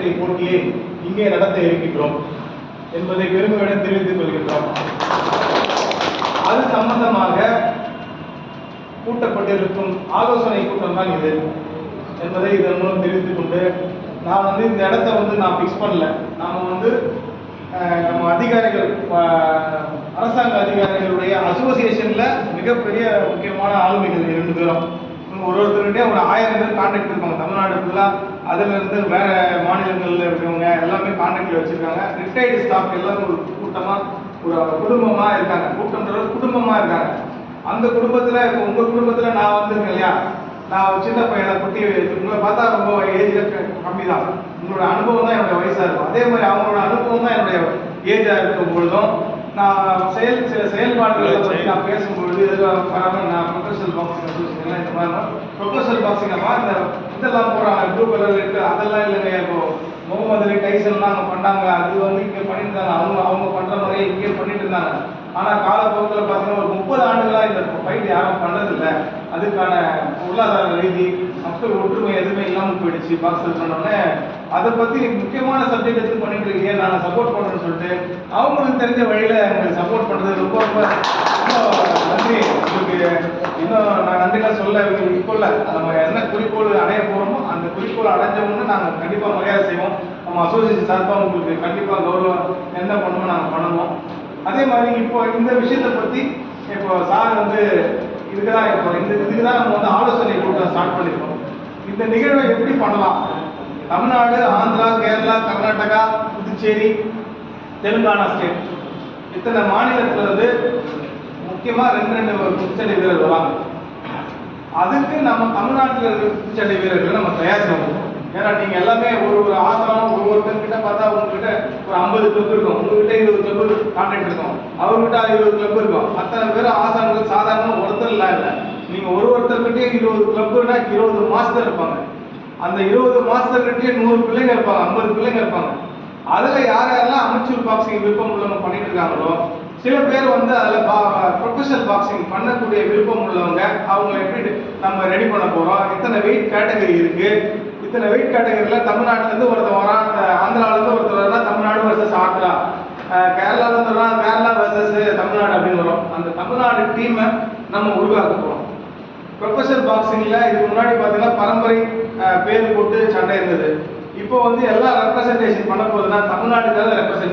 சட்டை போட்டியை இங்கே நடத்த இருக்கின்றோம் என்பதை பெருமையுடன் தெரிவித்துக் கொள்கின்றோம். அது சம்பந்தமாக கூட்டப்பட்டிருக்கும் ஆலோசனை கூட்டம் தான் இது என்பதை இதன் மூலம் தெரிவித்துக் கொண்டு, நான் இந்த இடத்த நான் ஃபிக்ஸ் பண்ணல. நாம் நம்ம அதிகாரிகள், அரசாங்க அதிகாரிகளுடைய அசோசியேஷன்ல மிகப்பெரிய முக்கியமான ஆளுமைகள் 2 பேரும் ஒருத்தருக்கிட்டே ஒரு 1000 பேர் கான்டாக்ட் இருப்பாங்க தமிழ்நாடு ஃபுல்லாக. அதுல இருந்து வேற மாநிலங்கள்ல இருக்கிறவங்க எல்லாமே கான்டாக்ட்ல வச்சிருக்காங்க. ரிட்டையர்டு ஸ்டாஃப் எல்லாரும் ஒரு கூட்டமா, ஒரு குடும்பமா இருக்காங்க. கூட்டம்ன்றது குடும்பமா இருக்காங்க. அந்த குடும்பத்துல இப்போ உங்க குடும்பத்துல நான் இருக்கேன் இல்லையா, நான் சின்ன பையனை குட்டி, உங்களை பார்த்தா ரொம்ப ஏஜ் கம்மி தான், உங்களோட அனுபவம் தான் என்னோட வயசா இருக்கும். அதே மாதிரி அவங்களோட அனுபவம் தான் என்னுடைய ஏஜா இருக்கும் பொழுதும் நான் சில செயல்பாடுகளை பற்றி நான் பேசும்பொழுது வராமல் நான் ப்ரொஃபஷனல் பாக்ஸிங் அசோசியேஷன் இந்த மாதிரி ப்ரொஃபஷனல் பாக்ஸிங் இதெல்லாம் போகிறாங்க, ப்ளூ கலர் இருக்கு, அதெல்லாம் இல்லைங்க. இப்போ முகமது அலி டைசன்லாம் அவங்க பண்ணாங்க, அது இங்கே பண்ணிட்டு இருந்தாங்க, அவங்க பண்ணுற முறையை இங்கே பண்ணிட்டு இருந்தாங்க. ஆனால் காலப்போக்கில் பார்த்தீங்கன்னா ஒரு 30 ஆண்டுகளாக இந்த ஃபைட் யாரும் பண்ணதில்லை. அதுக்கான பொருளாதார ரீதி, மக்கள் ஒற்றுமை எதுவுமே இல்லாமல் போயிடுச்சு. பாக்ஸர் பண்ணோன்னே அதை பற்றி முக்கியமான சப்ஜெக்ட் எடுத்து பண்ணிட்டு இருக்கீங்க, நான் சப்போர்ட் பண்ணுறேன்னு சொல்லிட்டு அவங்களுக்கு தெரிஞ்ச வழியில் எங்களுக்கு சப்போர்ட் பண்ணுறது ரொம்ப ரொம்ப நன்றி. உங்களுக்கு இன்னும் நான் நன்றிலாம் சொல்ல இப்போ இல்லை. நம்ம என்ன குறிக்கோள் அடைய போகிறோமோ அந்த குறிக்கோள் அடைஞ்சவொன்னு நாங்கள் கண்டிப்பாக மரியாதை செய்வோம். நம்ம அசோசியேஷன் சார்பாக உங்களுக்கு கண்டிப்பாக கௌரவம் என்ன பண்ணணுமோ நாங்கள் பண்ணுவோம். அதே மாதிரி இப்போ இந்த விஷயத்தை பற்றி இப்போ சார் இதுக்கு தான் நம்ம ஆலோசனை கூட்டம் ஸ்டார்ட் பண்ணியிருக்கோம். இந்த நிகழ்வை எப்படி பண்ணலாம், தமிழ்நாடு, ஆந்திரா, கேரளா, கர்நாடகா, புதுச்சேரி, தெலுங்கானா ஸ்டேட், இத்தனை மாநிலத்துல முக்கியமாக 2 குத்துச்சண்டை வீரர் வராங்க. அதுக்கு நம்ம தமிழ்நாட்டில் இருக்கிற குத்துச்சண்டை வீரர்களை நம்ம தயார் செய்யணும். ஏன்னா நீங்கள் எல்லாமே ஒரு ஆசனம் ஒருத்தர்கிட்ட பார்த்தா உங்ககிட்ட ஒரு 50 கிளப் இருக்கும், உங்ககிட்ட 20 கிளப் கான்டாக்ட் இருக்கும், அவர்கிட்ட 20 கிளப் இருக்கும். அத்தனை பேர் ஆசனங்கள் சாதாரண ஒருத்தர்லாம் இல்லை. நீங்கள் ஒருத்தர்கிட்டே 20 கிளப்னா 20 மாஸ்டர் இருப்பாங்க. அந்த 20 மாஸ்டர்கிட்டே 100 பிள்ளைங்க இருப்பாங்க, 50 பிள்ளைங்க இருப்பாங்க. அதில் யாரெல்லாம் அமெச்சூர் பாக்ஸிங் விருப்பம் உள்ளவங்க பண்ணிட்டு இருக்காங்களோ, சில பேர் அதில் ப்ரொஃபஷனல் பாக்ஸிங் பண்ணக்கூடிய விருப்பம் உள்ளவங்க அவங்க எப்படி நம்ம ரெடி பண்ண போகிறோம், இத்தனை வெயிட் கேட்டகரி இருக்கு, இத்தனை வெயிட் கேட்டகரியில் தமிழ்நாட்டிலேருந்து ஒருத்தர் வரான், ஆந்திராவிலேருந்து ஒருத்தர் வரா, தமிழ்நாடு வர்சஸ் ஆந்திரா, கேரளாவிலேருந்து வரலாம், கேரளா வர்சஸ் தமிழ்நாடு அப்படின்னு வரும். அந்த தமிழ்நாடு டீமை நம்ம உருவாக்க போகிறோம். ப்ரொஃபஷனல் பாக்ஸிங்கில் இதுக்கு முன்னாடி பார்த்தீங்கன்னா பரம்பரை பேர் போட்டு சண்டை இருந்தது. இப்போ எல்லாம் ரெப்ரசன்டேஷன் பண்ண போகுதுன்னா தமிழ்நாட்டுக்காக ரெப்ரசன்டேஷன்